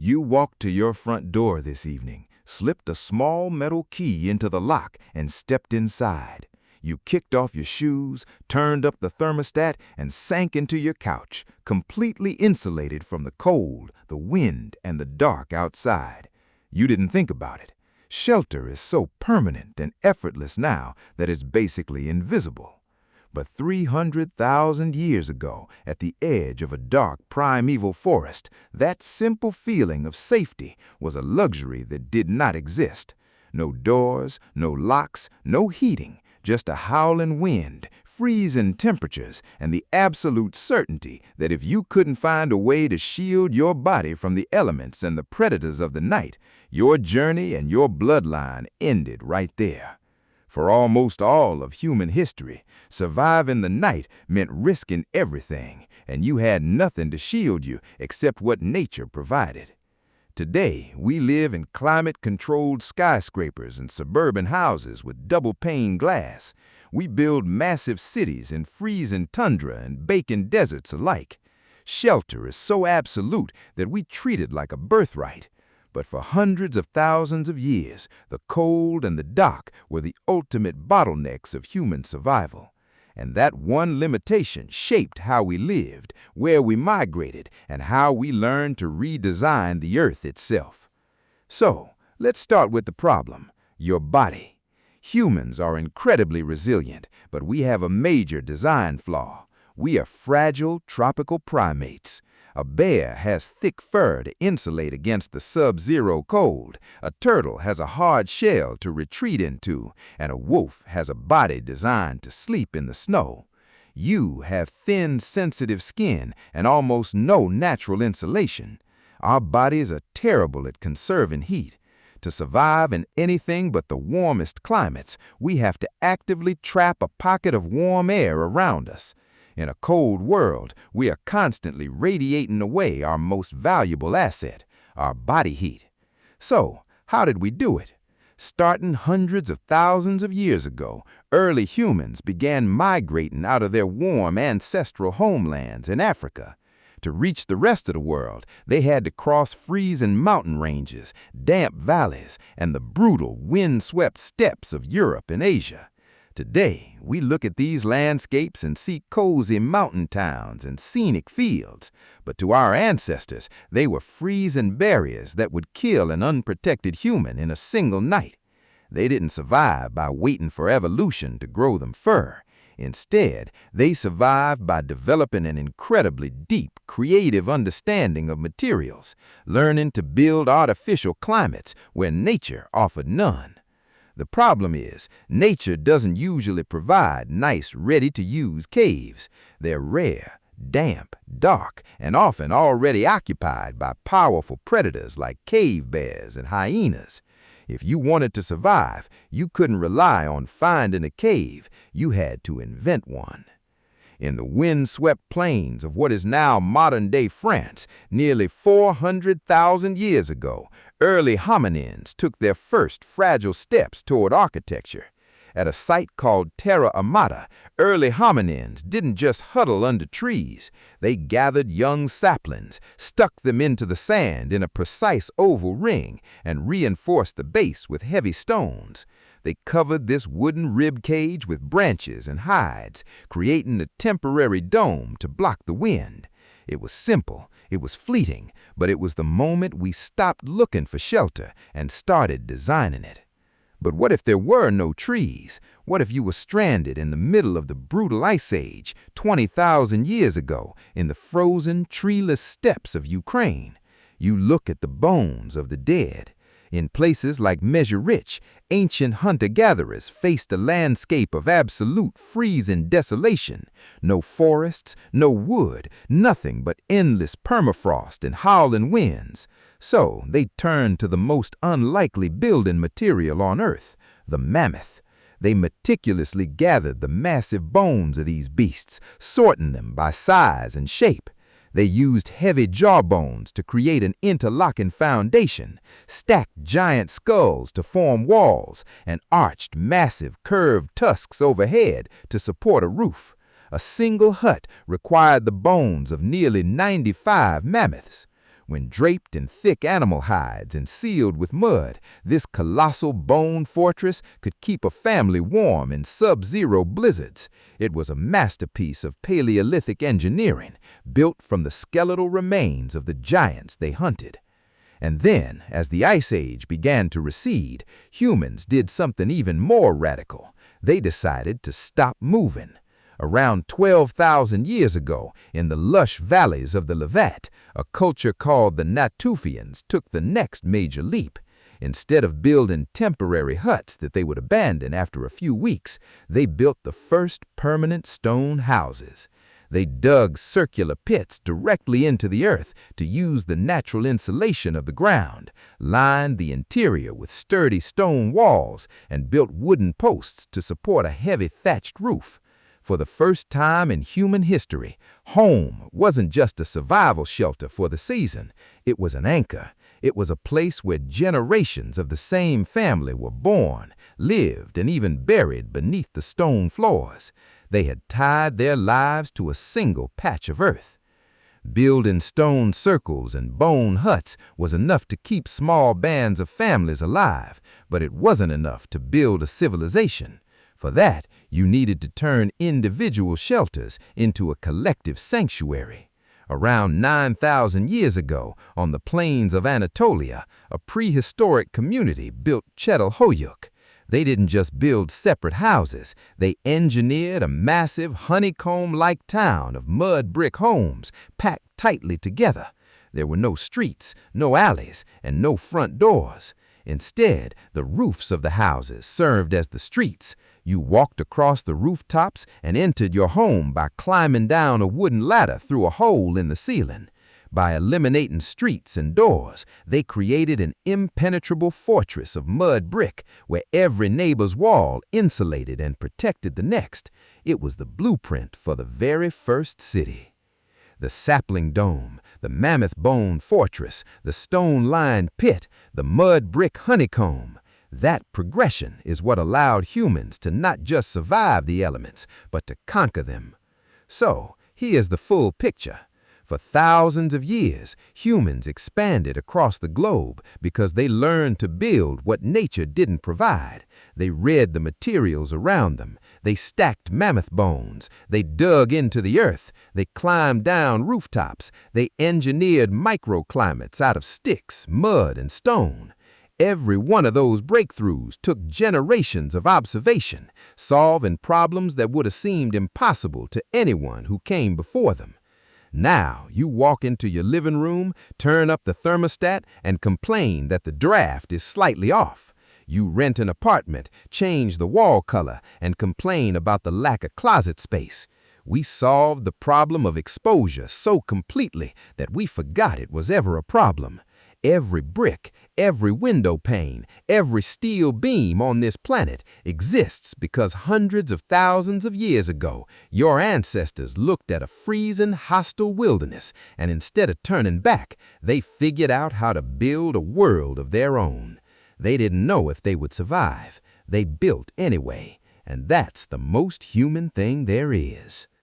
You walked to your front door this evening, slipped a small metal key into the lock, and stepped inside. You kicked off your shoes, turned up the thermostat, and sank into your couch, completely insulated from the cold, the wind, and the dark outside. You didn't think about it. Shelter is so permanent and effortless now that it's basically invisible. But 300,000 years ago, at the edge of a dark primeval forest, that simple feeling of safety was a luxury that did not exist. No doors, no locks, no heating, just a howling wind, freezing temperatures, and the absolute certainty that if you couldn't find a way to shield your body from the elements and the predators of the night, your journey and your bloodline ended right there. For almost all of human history, surviving the night meant risking everything, and you had nothing to shield you except what nature provided. Today, we live in climate-controlled skyscrapers and suburban houses with double-pane glass. We build massive cities in freezing tundra and baking deserts alike. Shelter is so absolute that we treat it like a birthright. But for hundreds of thousands of years, the cold and the dark were the ultimate bottlenecks of human survival. And that one limitation shaped how we lived, where we migrated, and how we learned to redesign the earth itself. So, let's start with the problem, your body. Humans are incredibly resilient, but we have a major design flaw. We are fragile tropical primates. A bear has thick fur to insulate against the sub-zero cold, a turtle has a hard shell to retreat into, and a wolf has a body designed to sleep in the snow. You have thin, sensitive skin and almost no natural insulation. Our bodies are terrible at conserving heat. To survive in anything but the warmest climates, we have to actively trap a pocket of warm air around us. In a cold world, we are constantly radiating away our most valuable asset, our body heat. So, how did we do it? Starting hundreds of thousands of years ago, early humans began migrating out of their warm ancestral homelands in Africa. To reach the rest of the world, they had to cross freezing mountain ranges, damp valleys, and the brutal, wind-swept steppes of Europe and Asia. Today, we look at these landscapes and see cozy mountain towns and scenic fields, but to our ancestors, they were freezing barriers that would kill an unprotected human in a single night. They didn't survive by waiting for evolution to grow them fur. Instead, they survived by developing an incredibly deep, creative understanding of materials, learning to build artificial climates where nature offered none. The problem is, nature doesn't usually provide nice, ready-to-use caves. They're rare, damp, dark, and often already occupied by powerful predators like cave bears and hyenas. If you wanted to survive, you couldn't rely on finding a cave, you had to invent one. In the wind-swept plains of what is now modern-day France, nearly 400,000 years ago, early hominins took their first fragile steps toward architecture. At a site called Terra Amata, early hominins didn't just huddle under trees. They gathered young saplings, stuck them into the sand in a precise oval ring, and reinforced the base with heavy stones. They covered this wooden rib cage with branches and hides, creating a temporary dome to block the wind. It was simple, it was fleeting, but it was the moment we stopped looking for shelter and started designing it. But what if there were no trees? What if you were stranded in the middle of the brutal ice age 20,000 years ago in the frozen, treeless steppes of Ukraine? You look at the bones of the dead. In places like Mezhyrich, ancient hunter-gatherers faced a landscape of absolute freezing desolation. No forests, no wood, nothing but endless permafrost and howling winds. So they turned to the most unlikely building material on Earth, the mammoth. They meticulously gathered the massive bones of these beasts, sorting them by size and shape. They used heavy jawbones to create an interlocking foundation, stacked giant skulls to form walls, and arched massive curved tusks overhead to support a roof. A single hut required the bones of nearly 95 mammoths. When draped in thick animal hides and sealed with mud, this colossal bone fortress could keep a family warm in sub-zero blizzards. It was a masterpiece of Paleolithic engineering, built from the skeletal remains of the giants they hunted. And then, as the Ice Age began to recede, humans did something even more radical. They decided to stop moving. Around 12,000 years ago, in the lush valleys of the Levant, a culture called the Natufians took the next major leap. Instead of building temporary huts that they would abandon after a few weeks, they built the first permanent stone houses. They dug circular pits directly into the earth to use the natural insulation of the ground, lined the interior with sturdy stone walls, and built wooden posts to support a heavy thatched roof. For the first time in human history, home wasn't just a survival shelter for the season. It was an anchor. It was a place where generations of the same family were born, lived, and even buried beneath the stone floors. They had tied their lives to a single patch of earth. Building stone circles and bone huts was enough to keep small bands of families alive, but it wasn't enough to build a civilization. For that, you needed to turn individual shelters into a collective sanctuary. Around 9,000 years ago, on the plains of Anatolia, a prehistoric community built Çatalhöyük. They didn't just build separate houses, they engineered a massive honeycomb-like town of mud brick homes packed tightly together. There were no streets, no alleys, and no front doors. Instead, the roofs of the houses served as the streets. You walked across the rooftops and entered your home by climbing down a wooden ladder through a hole in the ceiling. By eliminating streets and doors, they created an impenetrable fortress of mud brick where every neighbor's wall insulated and protected the next. It was the blueprint for the very first city. The sapling dome, the mammoth bone fortress, the stone-lined pit, the mud brick honeycomb. That progression is what allowed humans to not just survive the elements, but to conquer them. So, here's the full picture. For thousands of years, humans expanded across the globe because they learned to build what nature didn't provide. They read the materials around them. They stacked mammoth bones. They dug into the earth. They climbed down rooftops. They engineered microclimates out of sticks, mud, and stone. Every one of those breakthroughs took generations of observation, solving problems that would have seemed impossible to anyone who came before them. Now, you walk into your living room, turn up the thermostat, and complain that the draft is slightly off. You rent an apartment, change the wall color, and complain about the lack of closet space. We solved the problem of exposure so completely that we forgot it was ever a problem. Every brick, every window pane, every steel beam on this planet exists because hundreds of thousands of years ago, your ancestors looked at a freezing, hostile wilderness, and instead of turning back, they figured out how to build a world of their own. They didn't know if they would survive. They built anyway, and that's the most human thing there is.